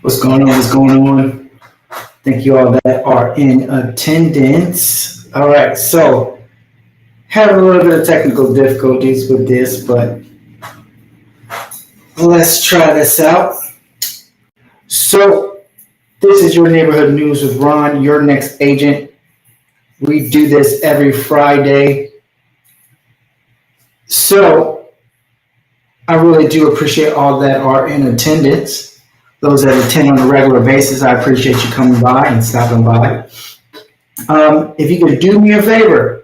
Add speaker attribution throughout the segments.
Speaker 1: What's going on? What's going on? Thank you all that are in attendance. All right, so having a little bit of technical difficulties with this, but let's try this out. So this is your neighborhood news with Ron, your next agent. We do this every Friday. So I really do appreciate all that are in attendance. Those that attend on a regular basis, I appreciate you coming by and stopping by. If you could do me a favor,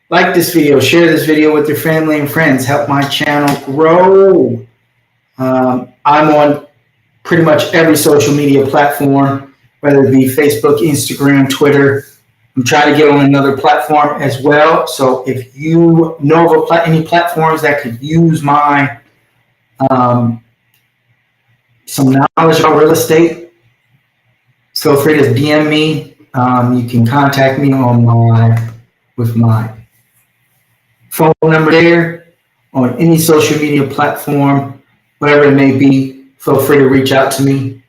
Speaker 1: like this video, share this video with your family and friends, help my channel grow. I'm on pretty much every social media platform, whether it be Facebook, Instagram, Twitter. I'm trying to get on another platform as well. So if you know of any platforms that could use my some knowledge about real estate, feel free to DM me. You can contact me with my phone number there on any social media platform, whatever it may be. Feel free to reach out to me.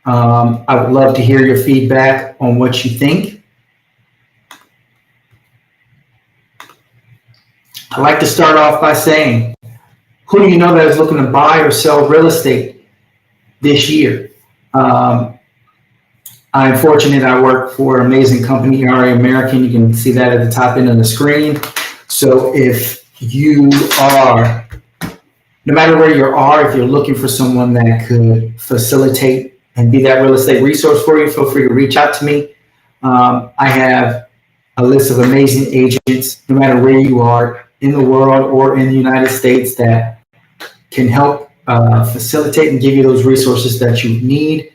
Speaker 1: I would love to hear your feedback on what you think. I like to start off by saying, who do you know that is looking to buy or sell real estate this year? I'm fortunate. I work for an amazing company, ERA American. You can see that at the top end of the screen. So if you are, no matter where you are, if you're looking for someone that could facilitate and be that real estate resource for you, feel free to reach out to me. I have a list of amazing agents, no matter where you are in the world or in the United States, that can help facilitate and give you those resources that you need.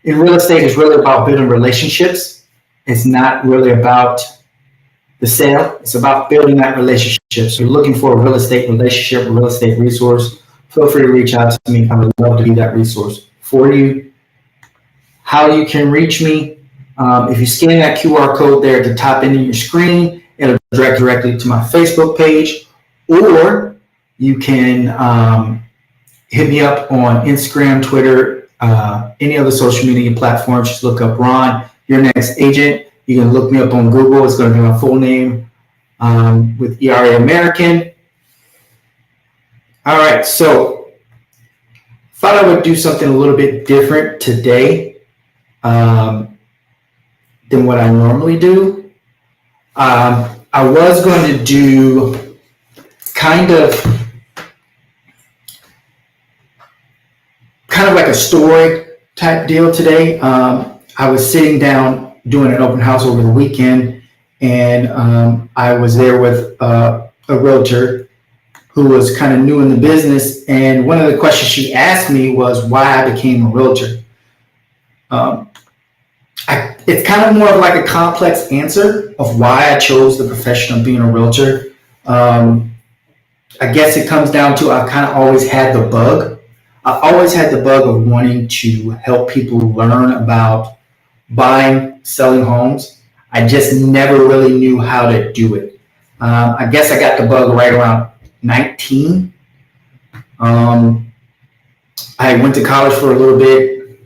Speaker 1: In real estate, it's really about building relationships. It's not really about the sale. It's about building that relationship. So you're looking for a real estate relationship, a real estate resource, feel free to reach out to me. I would love to be that resource for you. How you can reach me, if you scan that QR code there at the top end of your screen, it'll direct directly to my Facebook page, or you can hit me up on Instagram, Twitter, any other social media platforms. Just look up Ron, your next agent. You can look me up on Google. It's going to be my full name with ERA American. All right, so thought I would do something a little bit different today than what I normally do. I was going to do kind of like a story type deal today. I was sitting down doing an open house over the weekend, and I was there with a realtor who was kind of new in the business. And one of the questions she asked me was why I became a realtor. It's kind of more of like a complex answer of why I chose the profession of being a realtor. I guess it comes down to I kind of always had the bug. I always had the bug of wanting to help people learn about buying, selling homes. I just never really knew how to do it. I guess I got the bug right around 19. I went to college for a little bit.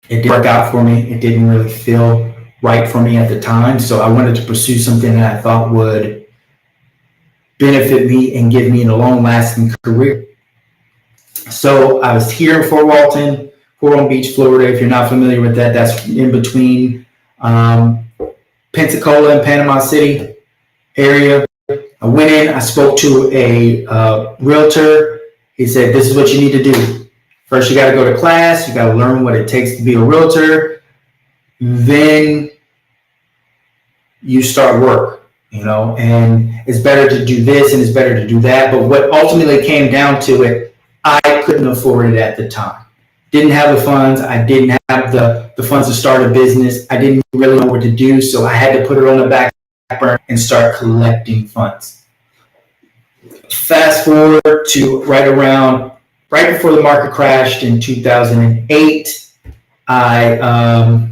Speaker 1: It didn't work out for me. It didn't really feel right for me at the time. So I wanted to pursue something that I thought would benefit me and give me a long-lasting career. So I was here in Fort Walton Beach, Florida. If you're not familiar with that, that's in between Pensacola and Panama City area. I went in, I spoke to a realtor. He said, this is what you need to do. First, you got to go to class. You got to learn what it takes to be a realtor. Then you start work, and it's better to do this and it's better to do that. But what ultimately came down to it, I couldn't afford it at the time. Didn't have the funds. I didn't have the funds to start a business. I didn't really know what to do. So I had to put it on the back burner and start collecting funds. Fast forward to right before the market crashed in 2008, I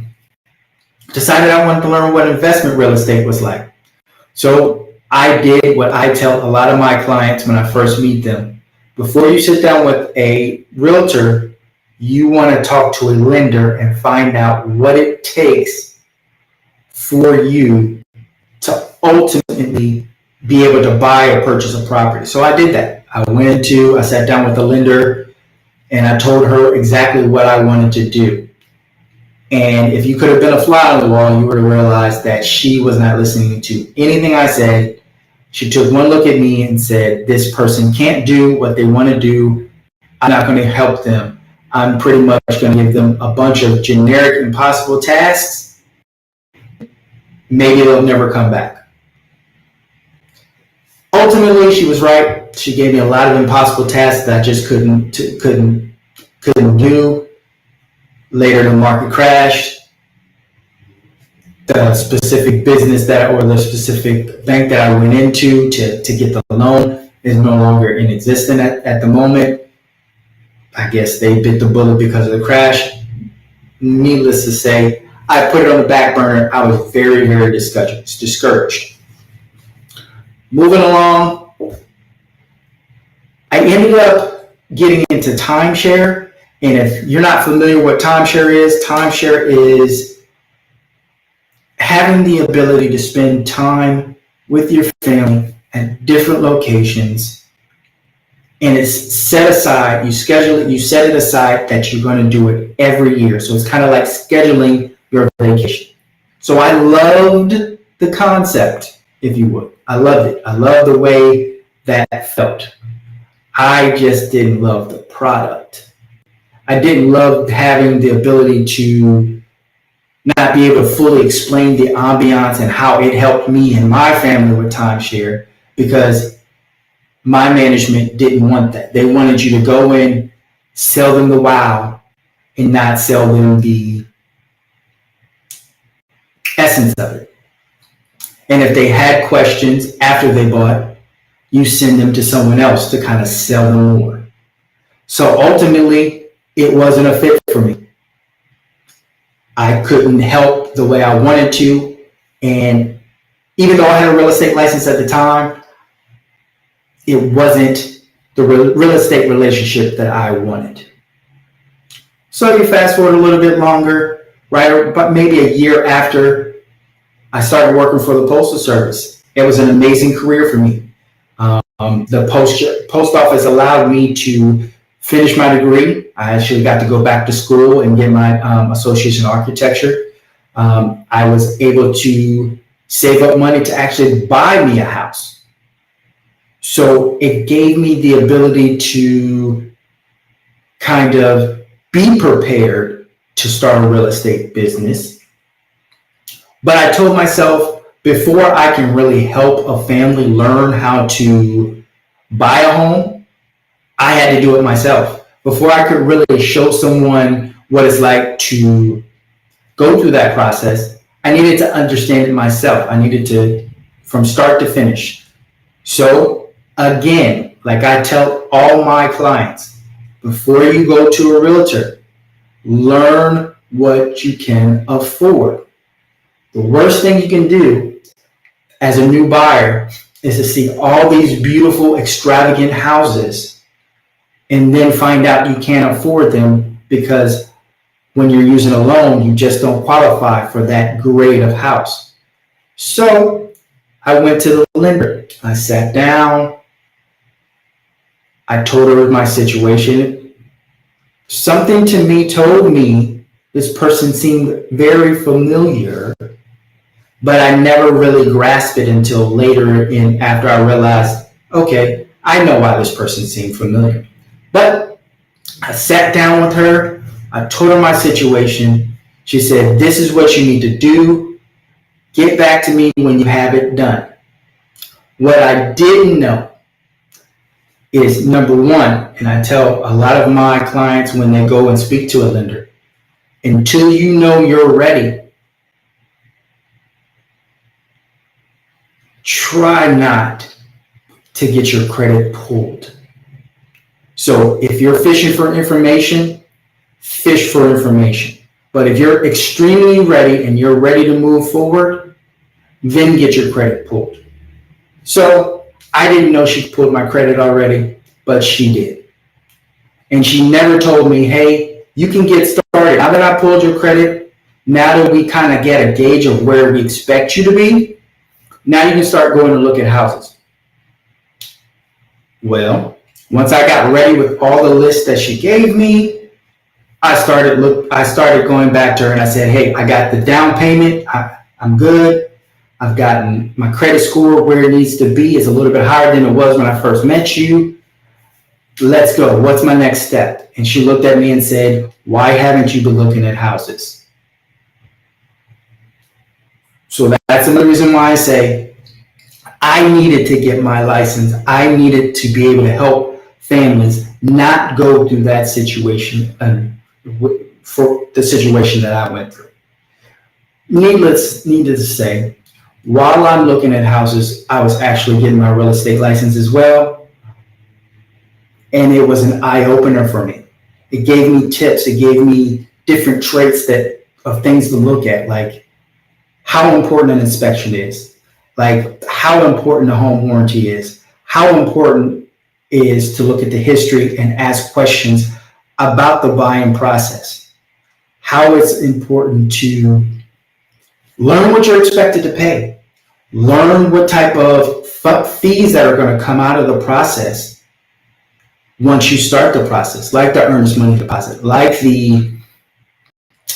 Speaker 1: decided I wanted to learn what investment real estate was like. So I did what I tell a lot of my clients when I first meet them. Before you sit down with a realtor, you want to talk to a lender and find out what it takes for you to ultimately be able to buy or purchase a property. So I did that. I sat down with the lender and I told her exactly what I wanted to do. And if you could have been a fly on the wall, you would have realized that she was not listening to anything I said. She took one look at me and said, this person can't do what they want to do. I'm not going to help them. I'm pretty much going to give them a bunch of generic, impossible tasks. Maybe they'll never come back. Ultimately, she was right. She gave me a lot of impossible tasks that I just couldn't do. Later, the market crashed. The specific business or the specific bank that I went into to get the loan is no longer in existence at the moment. I guess they bit the bullet because of the crash. Needless to say, I put it on the back burner. I was very, very discouraged. Moving along, I ended up getting into timeshare. And if you're not familiar with timeshare is having the ability to spend time with your family at different locations. And it's set aside, you schedule it, you set it aside that you're going to do it every year. So it's kind of like scheduling your vacation. So I loved the concept, if you would. I loved it. I loved the way that felt. I just didn't love the product. I didn't love having the ability to not be able to fully explain the ambiance and how it helped me and my family with timeshare, because my management didn't want that. They wanted you to go in, sell them the wow, and not sell them the essence of it. And if they had questions after they bought, you send them to someone else to kind of sell them more. So ultimately, it wasn't a fit for me. I couldn't help the way I wanted to. And even though I had a real estate license at the time, it wasn't the real estate relationship that I wanted. So you fast forward a little bit longer, right? About maybe a year after I started working for the Postal Service. It was an amazing career for me. The post office allowed me to finish my degree. I actually got to go back to school and get my associate's in architecture. I was able to save up money to actually buy me a house. So it gave me the ability to kind of be prepared to start a real estate business. But I told myself, before I can really help a family learn how to buy a home, I had to do it myself. Before I could really show someone what it's like to go through that process, I needed to understand it myself. I needed to, from start to finish. So again, like I tell all my clients, before you go to a realtor, learn what you can afford. The worst thing you can do as a new buyer is to see all these beautiful, extravagant houses and then find out you can't afford them because when you're using a loan, you just don't qualify for that grade of house. So I went to the lender. I sat down. I told her my situation. Something to me told me this person seemed very familiar, but I never really grasped it until later after I realized, okay, I know why this person seemed familiar. But I sat down with her. I told her my situation. She said, this is what you need to do. Get back to me when you have it done. What I didn't know is, number one, and I tell a lot of my clients when they go and speak to a lender, until you know you're ready, try not to get your credit pulled. So if you're fishing for information, fish for information. But if you're extremely ready and you're ready to move forward, then get your credit pulled. So I didn't know she pulled my credit already, but she did. And she never told me, hey, You can get started. Now that I pulled your credit, now that we kind of get a gauge of where we expect you to be, now you can start going to look at houses. Well, once I got ready with all the lists that she gave me, I started going back to her and I said, hey, I got the down payment. I'm good. I've gotten my credit score where it needs to be. It's a little bit higher than it was when I first met you. Let's go. What's my next step? And she looked at me and said, why haven't you been looking at houses? So that's another reason why I say I needed to get my license. I needed to be able to help families not go through that situation for the situation that I went through. Needless to say, while I'm looking at houses, I was actually getting my real estate license as well. And it was an eye-opener for me. It gave me tips. It gave me different traits of things to look at, like how important an inspection is, like how important a home warranty is, how important it is to look at the history and ask questions about the buying process, how it's important to learn what you're expected to pay, learn what type of fees that are going to come out of the process once you start the process, like the earnest money deposit, like the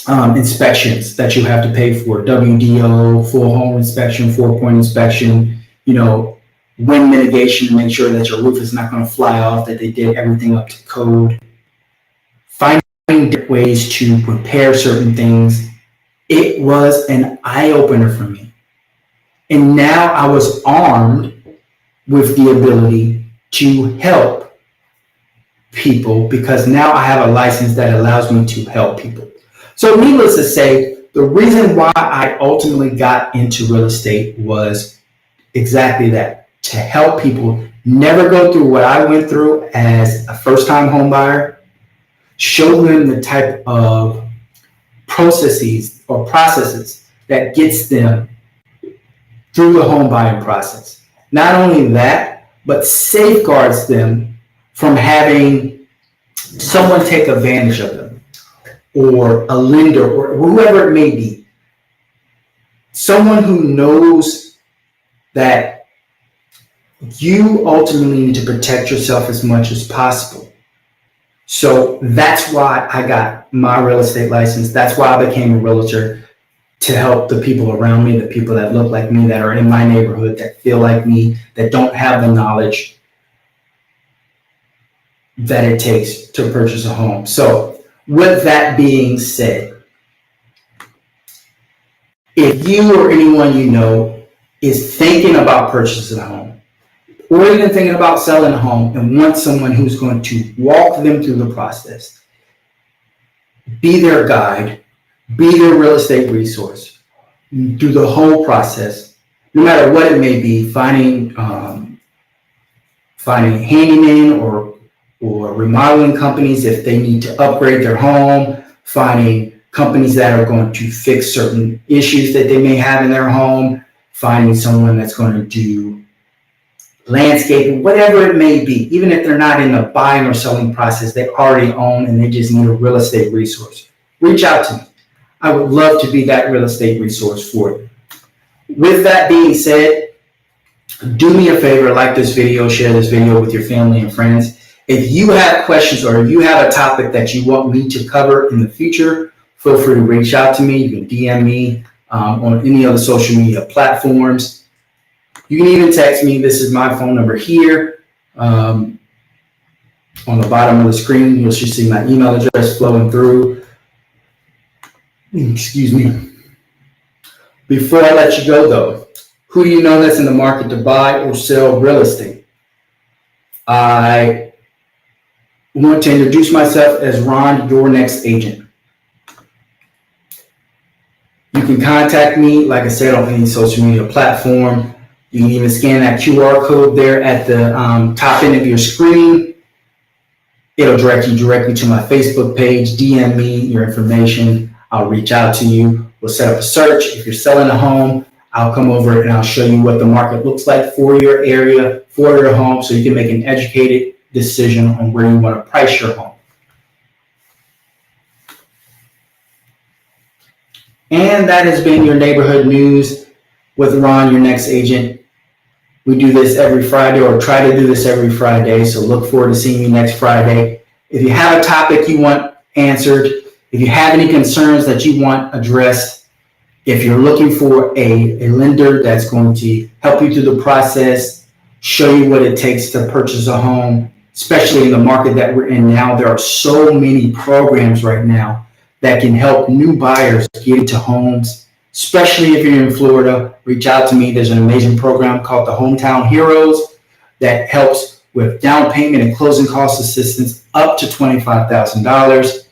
Speaker 1: inspections that you have to pay for, WDO, full home inspection, 4-point inspection, wind mitigation to make sure that your roof is not going to fly off, that they did everything up to code. Finding different ways to prepare certain things. It was an eye-opener for me. And now I was armed with the ability to help people because now I have a license that allows me to help people. So needless to say, the reason why I ultimately got into real estate was exactly that, to help people never go through what I went through as a first-time home buyer, show them the type of processes that gets them through the home buying process. Not only that, but safeguards them from having someone take advantage of them, or a lender, or whoever it may be. Someone who knows that you ultimately need to protect yourself as much as possible. So that's why I got my real estate license. That's why I became a realtor, to help the people around me, the people that look like me, that are in my neighborhood, that feel like me, that don't have the knowledge that it takes to purchase a home. So with that being said, if you or anyone you know is thinking about purchasing a home, or even thinking about selling a home and want someone who's going to walk them through the process, be their guide, be their real estate resource through the whole process, no matter what it may be, finding handyman or remodeling companies if they need to upgrade their home, finding companies that are going to fix certain issues that they may have in their home, finding someone that's going to do landscaping, whatever it may be. Even if they're not in the buying or selling process, they already own and they just need a real estate resource. Reach out to me. I would love to be that real estate resource for you. With that being said, do me a favor, like this video, share this video with your family and friends. If you have questions or if you have a topic that you want me to cover in the future, feel free to reach out to me. You can DM me on any other social media platforms. You can even text me. This is my phone number here. On the bottom of the screen, you should see my email address flowing through. Excuse me. Before I let you go, though, who do you know that's in the market to buy or sell real estate? I want to introduce myself as Ron, your next agent. You can contact me, like I said, on any social media platform. You can even scan that QR code there at the top end of your screen. It'll direct you directly to my Facebook page. DM me your information. I'll reach out to you. We'll set up a search. If you're selling a home, I'll come over and I'll show you what the market looks like for your area, for your home, so you can make an educated decision on where you want to price your home. And that has been your neighborhood news with Ron, your next agent. We do this every Friday, or try to do this every Friday. So look forward to seeing you next Friday. If you have a topic you want answered, if you have any concerns that you want addressed, if you're looking for a lender that's going to help you through the process, show you what it takes to purchase a home, especially in the market that we're in now, there are so many programs right now that can help new buyers get into homes, especially if you're in Florida. Reach out to me. There's an amazing program called the Hometown Heroes that helps with down payment and closing cost assistance up to $25,000.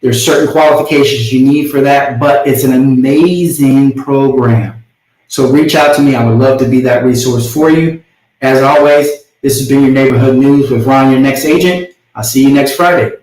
Speaker 1: There's certain qualifications you need for that, but it's an amazing program. So reach out to me. I would love to be that resource for you. As always, this has been your Neighborhood News with Ron, your next agent. I'll see you next Friday.